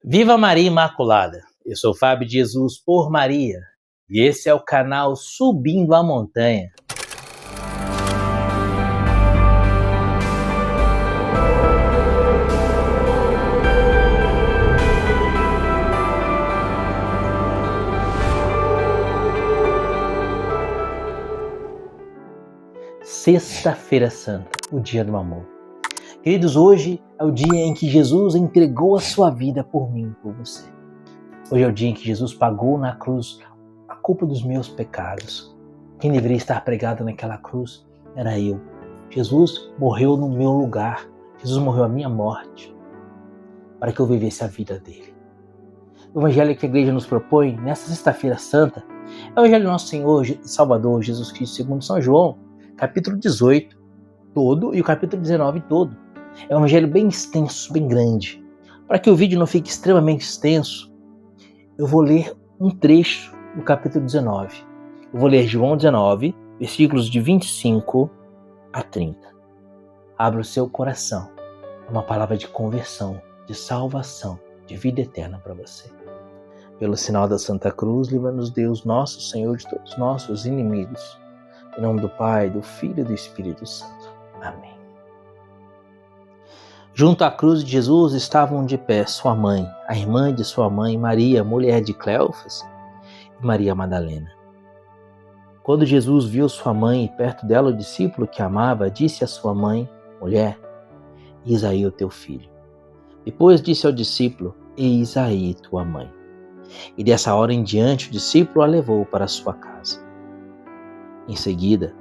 Viva Maria Imaculada! Eu sou Fábio de Jesus por Maria e esse é o canal Subindo a Montanha. Sexta-feira Santa, o dia do amor. Queridos, hoje é o dia em que Jesus entregou a sua vida por mim e por você. Hoje é o dia em que Jesus pagou na cruz a culpa dos meus pecados. Quem deveria estar pregado naquela cruz era eu. Jesus morreu no meu lugar. Jesus morreu a minha morte para que eu vivesse a vida dele. O evangelho que a igreja nos propõe nesta sexta-feira santa é o evangelho do nosso Senhor e Salvador Jesus Cristo segundo São João, capítulo 18 todo e o capítulo 19 todo. É um evangelho bem extenso, bem grande. Para que o vídeo não fique extremamente extenso, eu vou ler um trecho do capítulo 19. Eu vou ler João 19, versículos de 25 a 30. Abra o seu coração. É uma palavra de conversão, de salvação, de vida eterna para você. Pelo sinal da Santa Cruz, livra-nos Deus, nosso Senhor, de todos os nossos inimigos. Em nome do Pai, do Filho e do Espírito Santo. Amém. Junto à cruz de Jesus estavam de pé sua mãe, a irmã de sua mãe, Maria, mulher de Cleofas, e Maria Madalena. Quando Jesus viu sua mãe e perto dela o discípulo que amava, disse à sua mãe, mulher, eis aí o teu filho. Depois disse ao discípulo, eis aí tua mãe. E dessa hora em diante o discípulo a levou para a sua casa. Em seguida,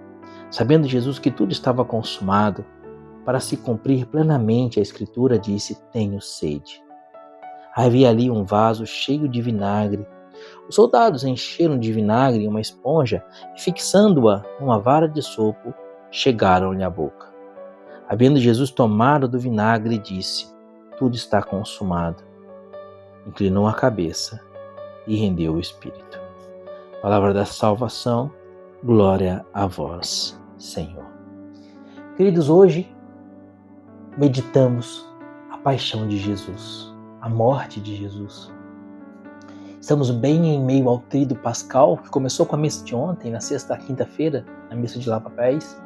sabendo Jesus que tudo estava consumado, para se cumprir plenamente a Escritura, disse, tenho sede. Havia ali um vaso cheio de vinagre. Os soldados encheram de vinagre uma esponja e, fixando-a numa vara de sopo, chegaram-lhe à boca. Havendo Jesus tomado do vinagre, disse, tudo está consumado. Inclinou a cabeça e rendeu o espírito. Palavra da salvação, glória a vós, Senhor. Queridos, hoje meditamos a paixão de Jesus, a morte de Jesus. Estamos bem em meio ao tríduo pascal, que começou com a missa de ontem, na sexta, quinta-feira, na missa de lava-pés.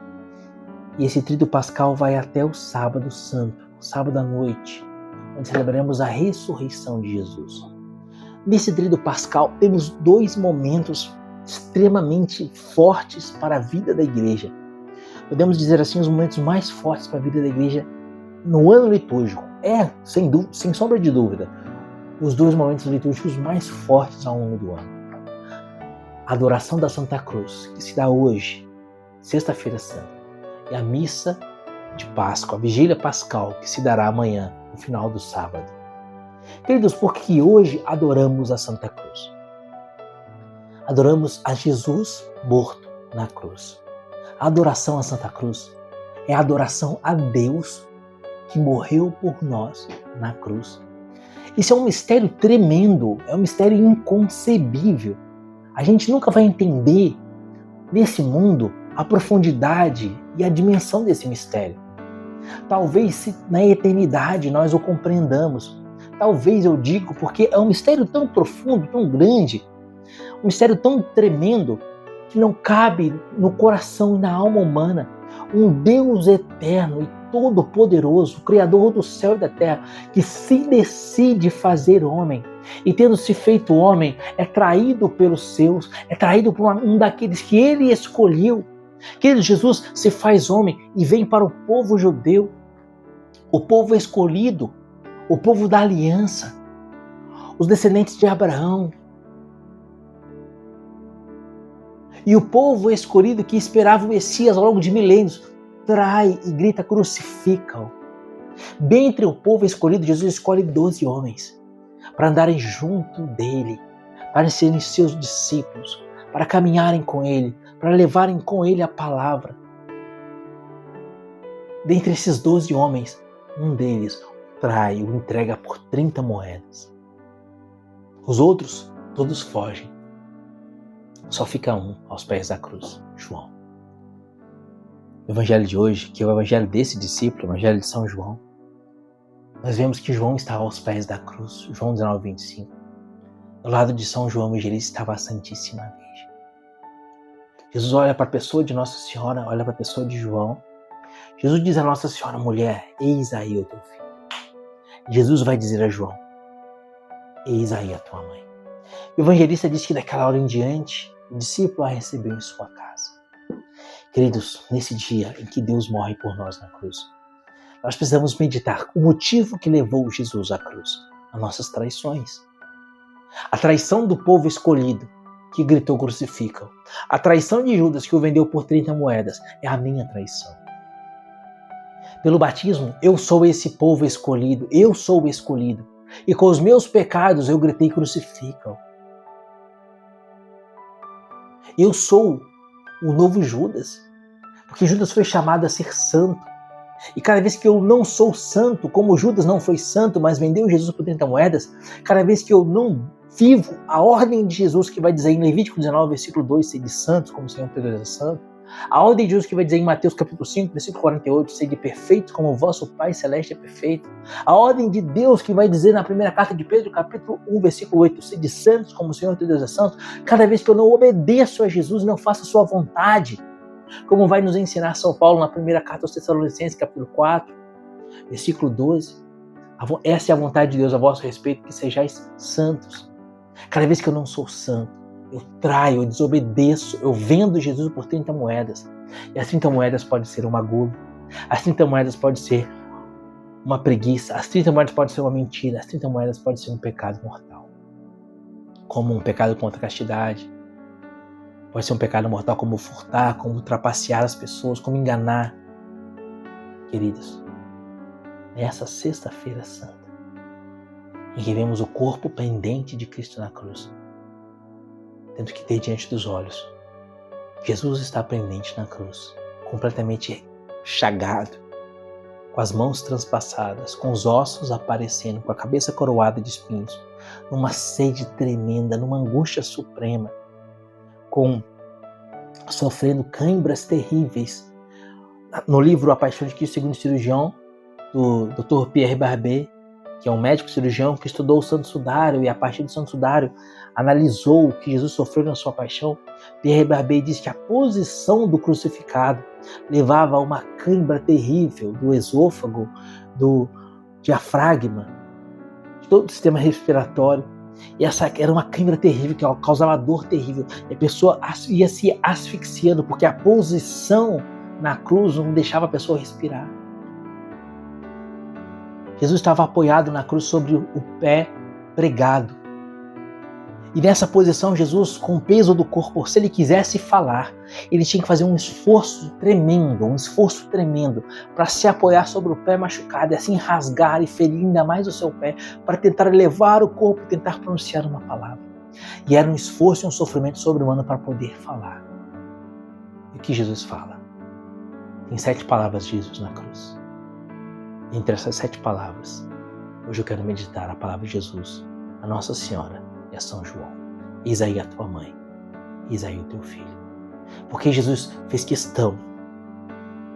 E esse tríduo pascal vai até o sábado santo, o sábado à noite, onde celebramos a ressurreição de Jesus. Nesse tríduo pascal temos dois momentos extremamente fortes para a vida da igreja. Podemos dizer assim, os momentos mais fortes para a vida da igreja no ano litúrgico. Sem sombra de dúvida, os dois momentos litúrgicos mais fortes ao longo do ano. A adoração da Santa Cruz, que se dá hoje, sexta-feira santa, e a missa de Páscoa, a vigília pascal, que se dará amanhã, no final do sábado. Queridos, porque hoje adoramos a Santa Cruz. Adoramos a Jesus morto na cruz. A adoração à Santa Cruz é a adoração a Deus que morreu por nós na cruz. Isso é um mistério tremendo, é um mistério inconcebível. A gente nunca vai entender nesse mundo a profundidade e a dimensão desse mistério. Talvez na eternidade nós o compreendamos. Talvez eu digo porque é um mistério tão profundo, tão grande, um mistério tão tremendo que não cabe no coração e na alma humana. Um Deus eterno e todo-poderoso, Criador do céu e da terra, que se decide fazer homem e, tendo-se feito homem, é traído pelos seus, é traído por um daqueles que ele escolheu. Querido, Jesus se faz homem e vem para o povo judeu, o povo escolhido, o povo da aliança, os descendentes de Abraão. E o povo escolhido que esperava o Messias ao longo de milênios, trai e grita, crucifica-o. Dentre o povo escolhido, Jesus escolhe 12 homens para andarem junto dele, para serem seus discípulos, para caminharem com ele, para levarem com ele a palavra. Dentre esses 12 homens, um deles trai, o entrega por 30 moedas. Os outros, todos fogem. Só fica um aos pés da cruz, João. O evangelho de hoje, que é o evangelho desse discípulo, o evangelho de São João, nós vemos que João estava aos pés da cruz, João 19:25. Do lado de São João Evangelista estava a Santíssima Virgem. Jesus olha para a pessoa de Nossa Senhora, olha para a pessoa de João. Jesus diz a Nossa Senhora, mulher, eis aí o teu filho. Jesus vai dizer a João, eis aí a tua mãe. O evangelista diz que daquela hora em diante, o discípulo a recebeu em sua casa. Queridos, nesse dia em que Deus morre por nós na cruz, nós precisamos meditar o motivo que levou Jesus à cruz, as nossas traições. A traição do povo escolhido, que gritou crucificam. A traição de Judas, que o vendeu por 30 moedas, é a minha traição. Pelo batismo, eu sou esse povo escolhido, eu sou o escolhido. E com os meus pecados eu gritei crucificam. Eu sou o novo Judas, porque Judas foi chamado a ser santo. E cada vez que eu não sou santo, como Judas não foi santo, mas vendeu Jesus por 30 moedas, cada vez que eu não vivo a ordem de Jesus que vai dizer em Levítico 19, versículo 2, sede santos como o Senhor teu Deus é santo, a ordem de Jesus que vai dizer em Mateus capítulo 5, versículo 48, sede perfeitos como o vosso Pai Celeste é perfeito, a ordem de Deus que vai dizer na primeira carta de Pedro, capítulo 1, versículo 8, sede santos como o Senhor teu Deus é santo, cada vez que eu não obedeço a Jesus e não faço a sua vontade, como vai nos ensinar São Paulo na primeira carta aos Tessalonicenses, capítulo 4, versículo 12. Essa é a vontade de Deus a vosso respeito, que sejais santos. Cada vez que eu não sou santo, eu traio, eu desobedeço, eu vendo Jesus por 30 moedas. E as 30 moedas podem ser uma gula, as 30 moedas podem ser uma preguiça, as 30 moedas podem ser uma mentira, as 30 moedas podem ser um pecado mortal. Como um pecado contra a castidade, pode ser um pecado mortal como furtar, como trapacear as pessoas, como enganar. Queridos, nessa sexta-feira santa, em que vemos o corpo pendente de Cristo na cruz, tendo que ter diante dos olhos, Jesus está pendente na cruz, completamente chagado, com as mãos transpassadas, com os ossos aparecendo, com a cabeça coroada de espinhos, numa sede tremenda, numa angústia suprema, sofrendo câimbras terríveis. No livro A Paixão de Cristo segundo o cirurgião, do Dr. Pierre Barbet, que é um médico cirurgião que estudou o Santo Sudário e a partir do Santo Sudário analisou o que Jesus sofreu na sua paixão, Pierre Barbet diz que a posição do crucificado levava a uma câimbra terrível do esôfago, do diafragma, de todo o sistema respiratório. E essa era uma câimbra terrível, que causava dor terrível. E a pessoa ia se asfixiando, porque a posição na cruz não deixava a pessoa respirar. Jesus estava apoiado na cruz sobre o pé pregado. E nessa posição, Jesus, com o peso do corpo, se ele quisesse falar, ele tinha que fazer um esforço tremendo para se apoiar sobre o pé machucado e assim rasgar e ferir ainda mais o seu pé, para tentar elevar o corpo, tentar pronunciar uma palavra. E era um esforço e um sofrimento sobre-humano para poder falar. E o que Jesus fala? Tem 7 palavras de Jesus na cruz. Entre essas 7 palavras, hoje eu quero meditar a palavra de Jesus, a Nossa Senhora e a São João. Eis aí a tua mãe, eis aí o teu filho. Porque Jesus fez questão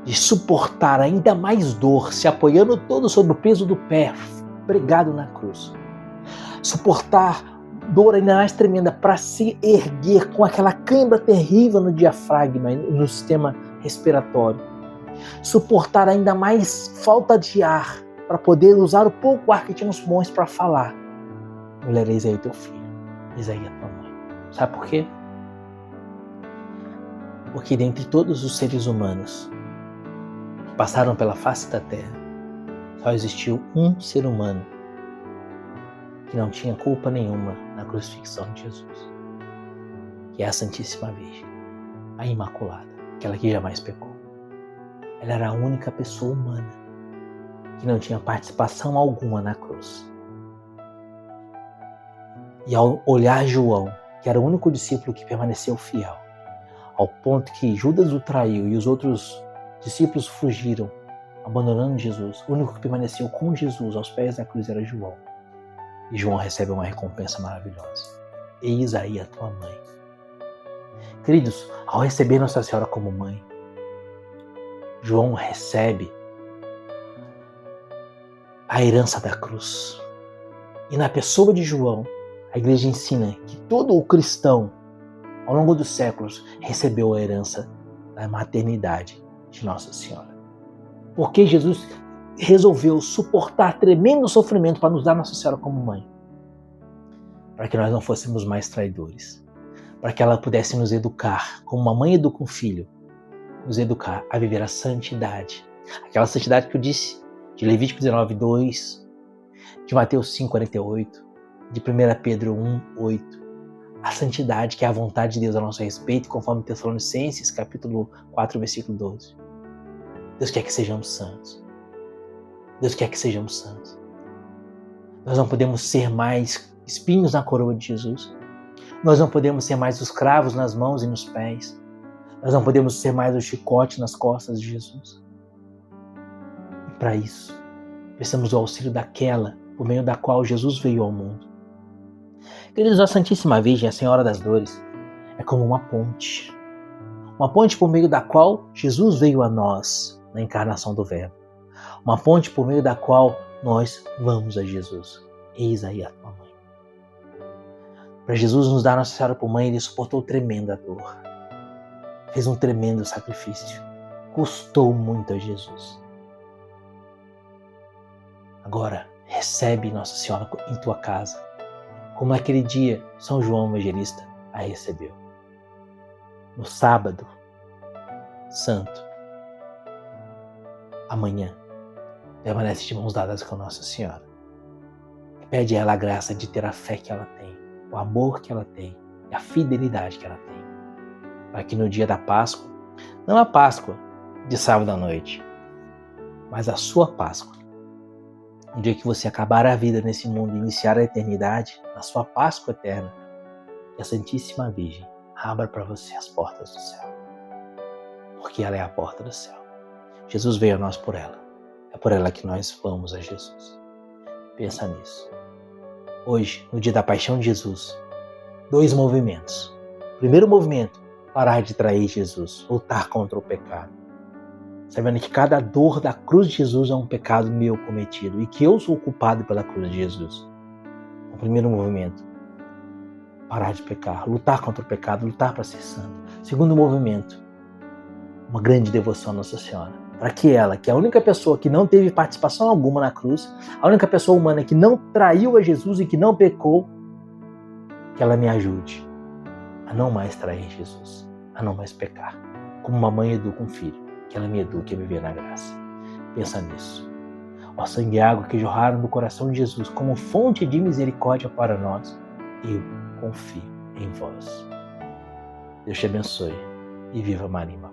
de suportar ainda mais dor, se apoiando todo sobre o peso do pé pregado na cruz. Suportar dor ainda mais tremenda para se erguer com aquela câimbra terrível no diafragma e no sistema respiratório. Suportar ainda mais falta de ar para poder usar o pouco ar que tinha nos pulmões para falar. Mulher, eis aí o teu filho, eis aí a tua mãe. Sabe por quê? Porque dentre todos os seres humanos que passaram pela face da terra, só existiu um ser humano que não tinha culpa nenhuma na crucifixão de Jesus, que é a Santíssima Virgem, a Imaculada, aquela que jamais pecou. Ela era a única pessoa humana que não tinha participação alguma na cruz. E ao olhar João, que era o único discípulo que permaneceu fiel, ao ponto que Judas o traiu e os outros discípulos fugiram, abandonando Jesus, o único que permaneceu com Jesus aos pés da cruz era João. E João recebe uma recompensa maravilhosa. Eis aí a tua mãe. Queridos, ao receber Nossa Senhora como mãe, João recebe a herança da cruz. E na pessoa de João, a igreja ensina que todo o cristão, ao longo dos séculos, recebeu a herança da maternidade de Nossa Senhora. Porque Jesus resolveu suportar tremendo sofrimento para nos dar Nossa Senhora como mãe. Para que nós não fôssemos mais traidores. Para que ela pudesse nos educar, como uma mãe educa um filho, nos educar a viver a santidade. Aquela santidade que eu disse, de Levítico 19:2, de Mateus 5:48, de 1 Pedro 1:8. A santidade que é a vontade de Deus a nosso respeito, conforme Tessalonicenses, capítulo 4, versículo 12. Deus quer que sejamos santos. Deus quer que sejamos santos. Nós não podemos ser mais espinhos na coroa de Jesus. Nós não podemos ser mais os cravos nas mãos e nos pés. Nós não podemos ser mais o chicote nas costas de Jesus. E para isso, precisamos do auxílio daquela por meio da qual Jesus veio ao mundo. Queridos, a Santíssima Virgem, a Senhora das Dores, é como uma ponte. Uma ponte por meio da qual Jesus veio a nós na encarnação do Verbo. Uma ponte por meio da qual nós vamos a Jesus. Eis aí a tua mãe. Para Jesus nos dar Nossa Senhora por mãe, ele suportou tremenda dor. Fez um tremendo sacrifício. Custou muito a Jesus. Agora, recebe Nossa Senhora em tua casa. Como naquele dia, São João Evangelista a recebeu. No sábado santo, amanhã, permanece de mãos dadas com Nossa Senhora. E pede a ela a graça de ter a fé que ela tem, o amor que ela tem e a fidelidade que ela tem. Para que no dia da Páscoa, não a Páscoa de sábado à noite, mas a sua Páscoa, no dia que você acabar a vida nesse mundo e iniciar a eternidade, na sua Páscoa eterna, que a Santíssima Virgem abra para você as portas do céu. Porque ela é a porta do céu. Jesus veio a nós por ela. É por ela que nós vamos a Jesus. Pensa nisso. Hoje, no dia da paixão de Jesus, 2 movimentos. Primeiro movimento, parar de trair Jesus, lutar contra o pecado. Sabendo que cada dor da cruz de Jesus é um pecado meu cometido e que eu sou culpado pela cruz de Jesus. O primeiro movimento, parar de pecar, lutar contra o pecado, lutar para ser santo. Segundo movimento, uma grande devoção a Nossa Senhora. Para que ela, que é a única pessoa que não teve participação alguma na cruz, a única pessoa humana que não traiu a Jesus e que não pecou, que ela me ajude a não mais trair Jesus, a não mais pecar. Como uma mãe educa um filho, que ela me eduque a viver na graça. Pensa nisso. Ó sangue e água que jorraram do coração de Jesus como fonte de misericórdia para nós, eu confio em vós. Deus te abençoe e viva Maria.